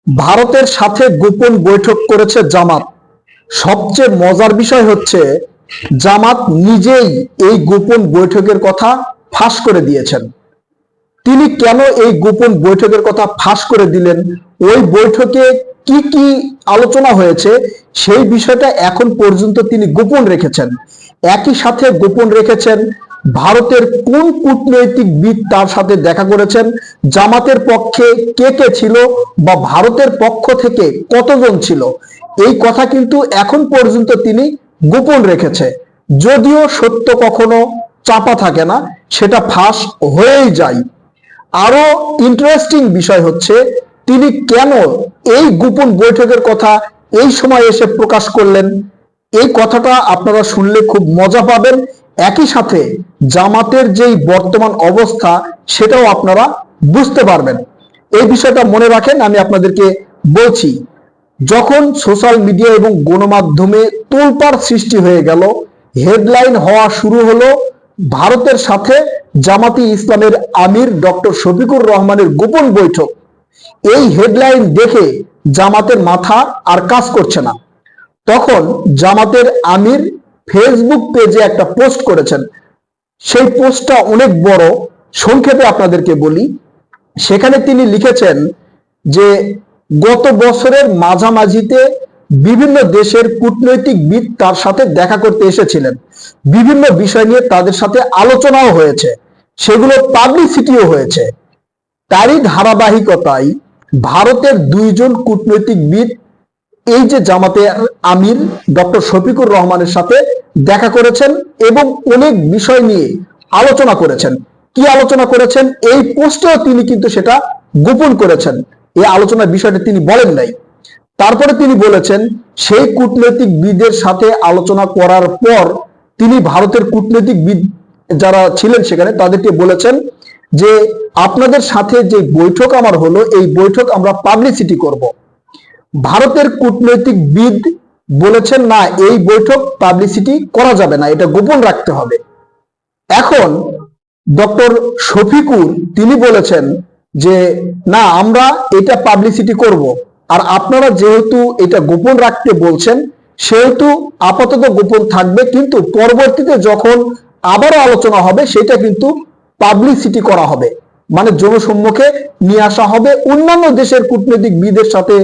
ভারতের সাথে গোপন বৈঠক করেছে জামাত। সবচেয়ে মজার বিষয় হচ্ছে জামাত নিজেই এই গোপন বৈঠকের কথা ফাঁস করে দিয়েছেন। তিনি কেন এই গোপন বৈঠকের কথা ফাঁস করে দিলেন, ওই বৈঠকে কি কি আলোচনা হয়েছে সেই বিষয়টা এখন পর্যন্ত তিনি গোপন রেখেছেন। একই সাথে গোপন রেখেছেন ভারতের কোন কূটনৈতিকবিদ তার সাথে দেখা করেছেন, জামাতের পক্ষে কে কে ছিল বা ভারতের পক্ষ থেকে কতজন ছিল। এই কথা কিন্তু এখন পর্যন্ত তিনি গোপন রেখেছে। যদিও সত্য কখনো চাপা থাকে না, সেটা ফাঁস হয়েই যায়। আরো ইন্টারেস্টিং বিষয় হচ্ছে তিনি কেন এই গোপন বৈঠকের কথা এই সময় এসে প্রকাশ করলেন। এই কথাটা আপনারা শুনলে খুব মজা পাবেন। একই সাথে জামাতের যেই বর্তমান অবস্থা সেটাও আপনারা বুঝতে পারবেন। এই বিষয়টা মনে রাখেন, আমি আপনাদেরকে বলছি। যখন সোশ্যাল মিডিয়া এবং গণমাধ্যমে তোলপাড় সৃষ্টি হয়ে গেল, হেডলাইন হওয়া শুরু হলো ভারতের সাথে জামাতি ইসলামের আমির ডক্টর শফিকুর রহমানের গোপন বৈঠক, এই হেডলাইন দেখে জামাতের মাথা আর কাজ করছে না। তখন জামাতের আমির ফেসবুক পেজে একটা পোস্ট করেছেন। সেই পোস্টটা অনেক বড়, সংক্ষেপে আপনাদেরকে বলি। সেখানে তিনি লিখেছেন যে গত বছরের মাঝামাঝিতে বিভিন্ন দেশের কূটনৈতিকবিদ তার সাথে দেখা করতে এসেছিলেন। বিভিন্ন বিষয় নিয়ে তাদের সাথে আলোচনাও হয়েছে, সেগুলো পাবলিসিটিও হয়েছে। তারই ধারাবাহিকতায় ভারতের দুইজন কূটনৈতিকবিদ এই যে জামাতের আমির ডক্টর শফিকুর রহমানের সাথে দেখা করেছেন এবং অনেক বিষয় নিয়ে আলোচনা করেছেন। কি আলোচনা করেছেন এই পোস্টেও তিনি কিন্তু সেটা গোপন করেছেন। এই আলোচনার বিষয়টা তিনি বলেন নাই। তারপরে তিনি বলেছেন সেই কূটনৈতিকবিদের সাথে আলোচনা করার পর তিনি ভারতের কূটনৈতিকবিদ যারা ছিলেন সেখানে তাদেরকে বলেছেন যে আপনাদের সাথে যে বৈঠক আমার হলো, এই বৈঠক আমরা পাবলিসিটি করব। ভারতের কূটনৈতিকবিদ বলেছেন না, এই বৈঠক পাবলিসিটি করা যাবে না, এটা গোপন রাখতে হবে। এখন ডক্টর শফিকুর তিনি বলেছেন যে না, আমরা এটা পাবলিসিটি করব, আর আপনারা যেহেতু এটা গোপন রাখতে বলছেন সেহেতু আপাতত গোপন থাকবে, কিন্তু পরবর্তীতে যখন আবারও আলোচনা হবে সেটা কিন্তু পাবলিসিটি করা হবে, মানে জনসম্মুখে নিয়ে আসা হবে। অন্যান্য দেশের কূটনৈতিকবিদের সাথে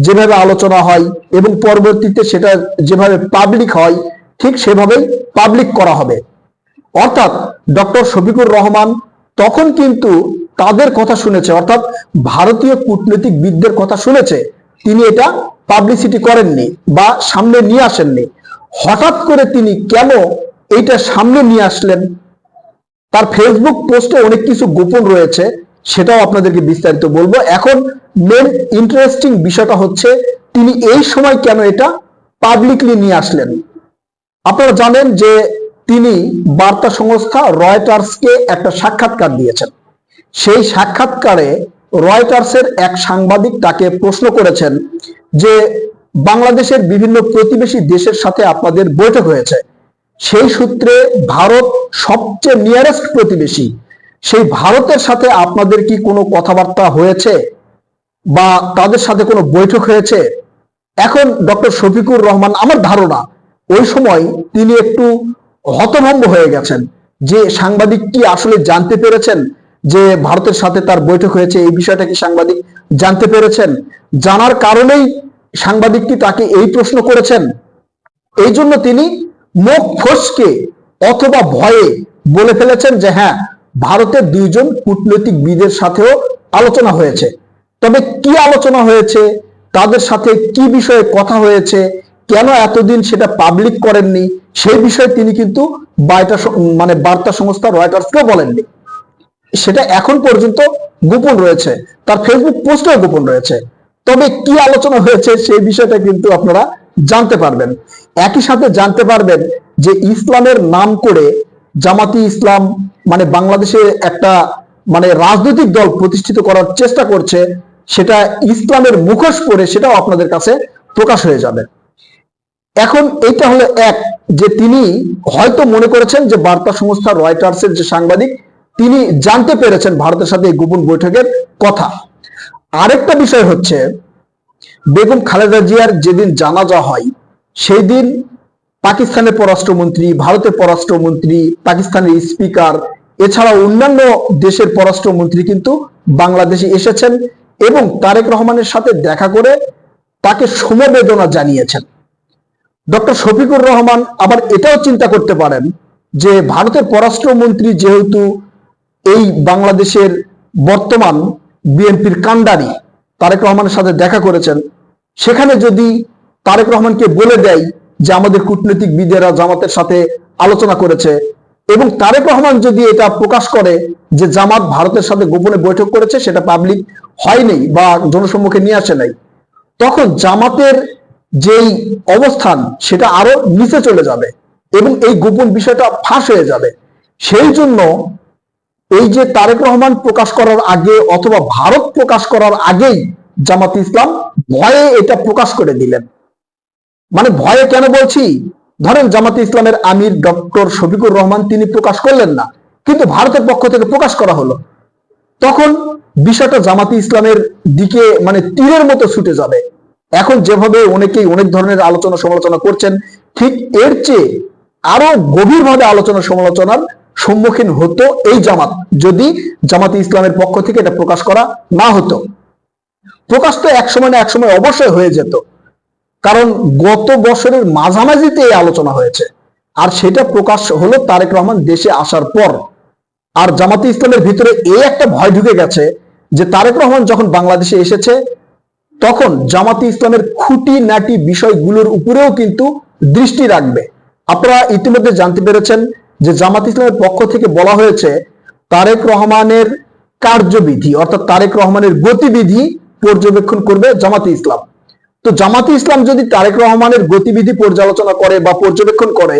যেভাবে আলোচনা হয় এবং পরবর্তীতে সেটা যেভাবে পাবলিক হয় ঠিক সেভাবেই পাবলিক করা হবে। অর্থাৎ ডক্টর শফিকুর রহমান তখন কিন্তু তাদের কথা শুনেছে, অর্থাৎ ভারতীয় কূটনৈতিকবিদদের কথা শুনেছে। তিনি এটা পাবলিসিটি করেননি বা সামনে নিয়ে আসেননি। হঠাৎ করে তিনি কেন এইটা সামনে নিয়ে আসলেন, তার ফেসবুক পোস্টে অনেক কিছু গোপন রয়েছে, সেটাও আপনাদেরকে বিস্তারিত বলবো। এখন মেন ইন্টারেস্টিং বিষয়টা হচ্ছে তিনি এই সময় কেন এটা পাবলিকলি নিয়ে আসলেন। আপনারা জানেন যে তিনি বার্তা সংস্থা রয়টার্সকে একটা সাক্ষাৎকার দিয়েছেন। সেই সাক্ষাৎকারে রয়টার্সের এক সাংবাদিক তাকে প্রশ্ন করেছেন যে বাংলাদেশের বিভিন্ন প্রতিবেশী দেশের সাথে আপনাদের বৈঠক হয়েছে, সেই সূত্রে ভারত সবচেয়ে নিয়ারেস্ট প্রতিবেশী, সেই ভারতের সাথে আপনাদের কি কোনো কথাবার্তা হয়েছে বা তাদের সাথে কোনো বৈঠক হয়েছে? এখন ডক্টর শফিকুর রহমান, আমার ধারণা ওই সময় তিনি একটু হতভম্ব হয়ে গেছেন যে সাংবাদিক কি আসলে জানতে পেরেছেন যে ভারতের সাথে তার বৈঠক হয়েছে, এই বিষয়টা কি সাংবাদিক জানতে পেরেছেন? জানার কারণেই সাংবাদিক কি তাকে এই প্রশ্ন করেছেন? এই জন্য তিনি মুখ ফসকে অথবা ভয়ে বলে ফেলেছেন যে হ্যাঁ, ভারতের দুইজন কূটনৈতিকবিদের সাথেও আলোচনা হয়েছে। তবে কি আলোচনা হয়েছে, তাদের সাথে কি বিষয়ে কথা হয়েছে, কেন এতদিন সেটা পাবলিক করেননি, সেই বিষয়ে তিনি কিন্তু বার্তা সংস্থা রয়টার্সকেও বলেননি। সেটা এখন পর্যন্ত গোপন রয়েছে, তার ফেসবুক পোস্টেও গোপন রয়েছে। তবে কি আলোচনা হয়েছে সেই বিষয়টা কিন্তু আপনারা জানতে পারবেন। একই সাথে জানতে পারবেন যে ইসলামের নাম করে জামাতি ইসলাম বাংলাদেশে একটা রাজনৈতিক দল প্রতিষ্ঠিত করার চেষ্টা করছে, সেটা ইসলামের মুখোশ পরে সেটাও আপনাদের কাছে প্রকাশ হয়ে যাবে। এখন এইটা হলো এক, যে তিনি হয়তো মনে করেছেন যে বার্তা সংস্থা রয়টার্সের যে সাংবাদিক তিনি জানতে পেরেছেন ভারতের সাথে এই গোপন বৈঠকের কথা। আরেকটা বিষয় হচ্ছে বেগম খালেদা জিয়ার যেদিন জানাজা হয় সেই দিন পাকিস্তানের পররাষ্ট্রমন্ত্রী, ভারতের পররাষ্ট্রমন্ত্রী, পাকিস্তানের স্পিকার, এছাড়া অন্যান্য দেশের পররাষ্ট্রমন্ত্রী কিন্তু বাংলাদেশে এসেছেন এবং তারেক রহমানের সাথে দেখা করে তাকে সমবেদনা জানিয়েছেন। ডক্টর শফিকুর রহমান আবার এটাও চিন্তা করতে পারেন যে ভারতের পররাষ্ট্রমন্ত্রী যেহেতু এই বাংলাদেশের বর্তমান বিএনপির কাণ্ডারি তারেক রহমানের সাথে দেখা করেছেন, সেখানে যদি তারেক রহমানকে বলে দেয় যে আমাদের কূটনীতিকবিদেরা জামাতের সাথে আলোচনা করেছে, এবং তারেক রহমান যদি এটা প্রকাশ করে যে জামাত ভারতের সাথে গোপনে বৈঠক করেছে, সেটা পাবলিক হয়নি বা জনসম্মুখে নিয়ে আসে নাই, তখন জামাতের যেই অবস্থান সেটা আরো নিচে চলে যাবে এবং এই গোপন বিষয়টা ফাঁস হয়ে যাবে। সেই জন্য এই যে তারেক রহমান প্রকাশ করার আগে অথবা ভারত প্রকাশ করার আগেই জামাত ইসলাম ভয়ে এটা প্রকাশ করে দিলেন। মানে ভয়ে কেন বলছি, ধরেন জামাতে ইসলামের আমির ডক্টর শফিকুর রহমান তিনি প্রকাশ করলেন না, কিন্তু ভারতের পক্ষ থেকে প্রকাশ করা হলো, তখন বিষয়টা জামাতে ইসলামের দিকে মানে তীরের মতো ছুটে যাবে। এখন যেভাবে অনেকেই অনেক ধরনের আলোচনা সমালোচনা করছেন, ঠিক এর চেয়ে আরো গভীরভাবে আলোচনা সমালোচনার সম্মুখীন হতো এই জামাত, যদি জামাতে ইসলামের পক্ষ থেকে এটা প্রকাশ করা না হতো। প্রকাশ তো একসময় না একসময় অবশ্যই হয়ে যেত, কারণ গত বছরের মাঝামাঝিতে এই আলোচনা হয়েছে, আর সেটা প্রকাশ হলো তারেক রহমান দেশে আসার পর। আর জামাতে ইসলামের ভিতরে এই একটা ভয় ঢুকে গেছে যে তারেক রহমান যখন বাংলাদেশে এসেছে তখন জামাতে ইসলামের খুঁটিনাটি বিষয়গুলোর উপরেও কিন্তু দৃষ্টি রাখবে। আপনারা ইতিমধ্যে জানতে পেরেছেন যে জামাত ইসলামের পক্ষ থেকে বলা হয়েছে তারেক রহমানের কার্যবিধি অর্থাৎ তারেক রহমানের গতিবিধি পর্যবেক্ষণ করবে জামাতে ইসলাম। তো জামাতে ইসলাম যদি তারেক রহমানের গতিবিধি পর্যালোচনা করে বা পর্যবেক্ষণ করে,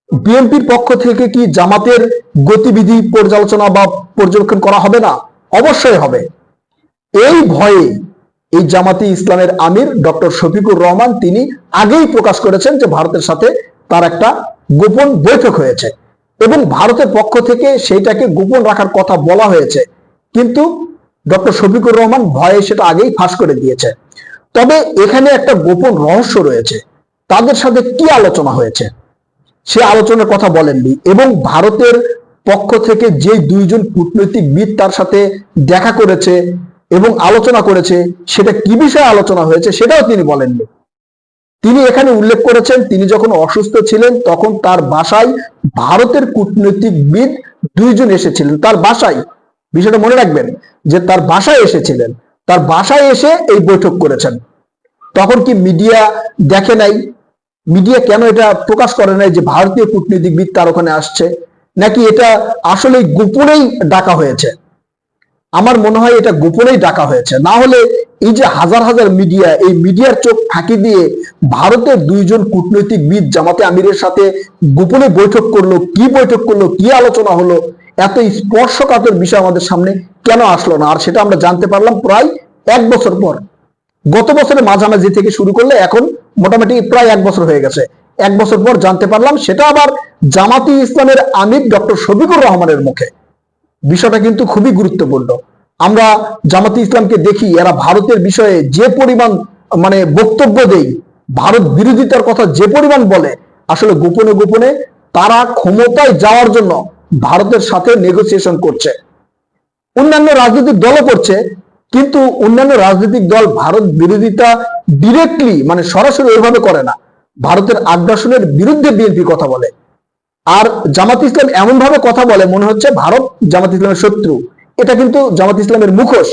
বিএনপির পক্ষ থেকে কি জামাতের গতিবিধি পর্যালোচনা বা পর্যবেক্ষণ করা হবে না? অবশ্যই হবে। এই ভয়ে এই জামাতে ইসলামের আমির ডক্টর শফিকুর রহমান তিনি আগেই প্রকাশ করেছেন যে ভারতের সাথে তার একটা গোপন বৈঠক হয়েছে এবং ভারতের পক্ষ থেকে সেইটাকে গোপন রাখার কথা বলা হয়েছে, কিন্তু ডক্টর শফিকুর রহমান ভয়ে সেটা আগেই ফাঁস করে দিয়েছে। তবে এখানে একটা গোপন রহস্য রয়েছে, তাদের সাথে কি আলোচনা হয়েছে সে আলোচনার কথা বলেননি, এবং ভারতের পক্ষ থেকে যে দুইজন কূটনৈতিকবিদ তার সাথে দেখা করেছে এবং আলোচনা করেছে সেটা কি বিষয়ে আলোচনা হয়েছে সেটাও তিনি বলেননি। তিনি এখানে উল্লেখ করেছেন তিনি যখন অসুস্থ ছিলেন তখন তার বাসায় ভারতের কূটনৈতিকবিদ দুইজন এসেছিলেন, তার বাসায়, বিষয়টা মনে রাখবেন যে তার বাসায় এসেছিলেন, তার বাসায় এসে এই বৈঠক করেছেন। তখন কি মিডিয়া দেখে নাই? মিডিয়া কেন এটা প্রকাশ করে নাই যে ভারতীয় কূটনীতিবিদ তার ওখানে আসছে, নাকি এটা আসলে গোপনেই ডাকা হয়েছে? আমার মনে হয় এটা গোপনেই ডাকা হয়েছে, না হলে এই যে হাজার হাজার মিডিয়া, এই মিডিয়ার চোখ ফাঁকি দিয়ে ভারতের দুইজন কূটনৈতিকবিদ জামাতে আমিরের সাথে গোপনে বৈঠক করলো, কি বৈঠক করলো, কি আলোচনা হলো, এত স্পর্শকাতর বিষয় আমাদের সামনে কেন আসলো না? আর সেটা আমরা জানতে পারলাম প্রায় 1 বছর পর। গত বছরের মাঝামাঝি থেকে শুরু করলে এখন মোটামুটি প্রায় 1 বছর হয়ে গেছে। 1 বছর পর জানতে পারলাম, সেটা আবার জামাতে ইসলামের আমির ডক্টর শফিকুর রহমানের মুখে। বিষয়টা কিন্তু খুবই গুরুত্বপূর্ণ। আমরা জামাতে ইসলামকে দেখি এরা ভারতের বিষয়ে যে পরিমাণ মানে বক্তব্য দেয়, ভারত বিরোধিতার কথা যে পরিমাণ বলে, আসলে গোপনে গোপনে তারা ক্ষমতায় যাওয়ার জন্য ভারতের সাথে নেগোসিয়েশন করছে। অন্যান্য রাজনৈতিক দলও করছে, কিন্তু অন্যান্য রাজনৈতিক দল ভারত বিরোধিতা ডিরেক্টলি মানে সরাসরি ওইভাবে করে না, ভারতের আগ্রাসনের বিরুদ্ধে বিএনপি কথা বলে। আর জামাত ইসলাম এমন ভাবে কথা বলে মনে হচ্ছে ভারত জামাত ইসলামের শত্রু। এটা কিন্তু জামাত ইসলামের মুখোশ,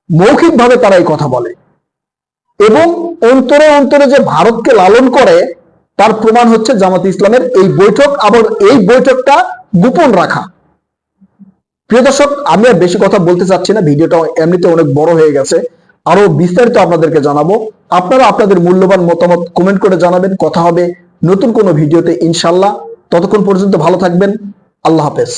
মৌখিক ভাবে তারা এই কথা বলে, এবং অন্তরে অন্তরে যে ভারতকে লালন করে তার প্রমাণ হচ্ছে জামাত ইসলামের এই বৈঠক, আবার এই বৈঠকটা গোপন রাখা। প্রিয় দর্শক, আমি আর বেশি কথা বলতে চাচ্ছি না, ভিডিওটা এমনিতে অনেক বড় হয়ে গেছে। আরো বিস্তারিত আপনাদেরকে জানাবো, আপনারা আপনাদের মূল্যবান মতামত কমেন্ট করে জানাবেন। কথা হবে নতুন কোনো ভিডিওতে ইনশাল্লাহ। ততক্ষণ পর্যন্ত ভালো থাকবেন। আল্লাহ হাফেজ।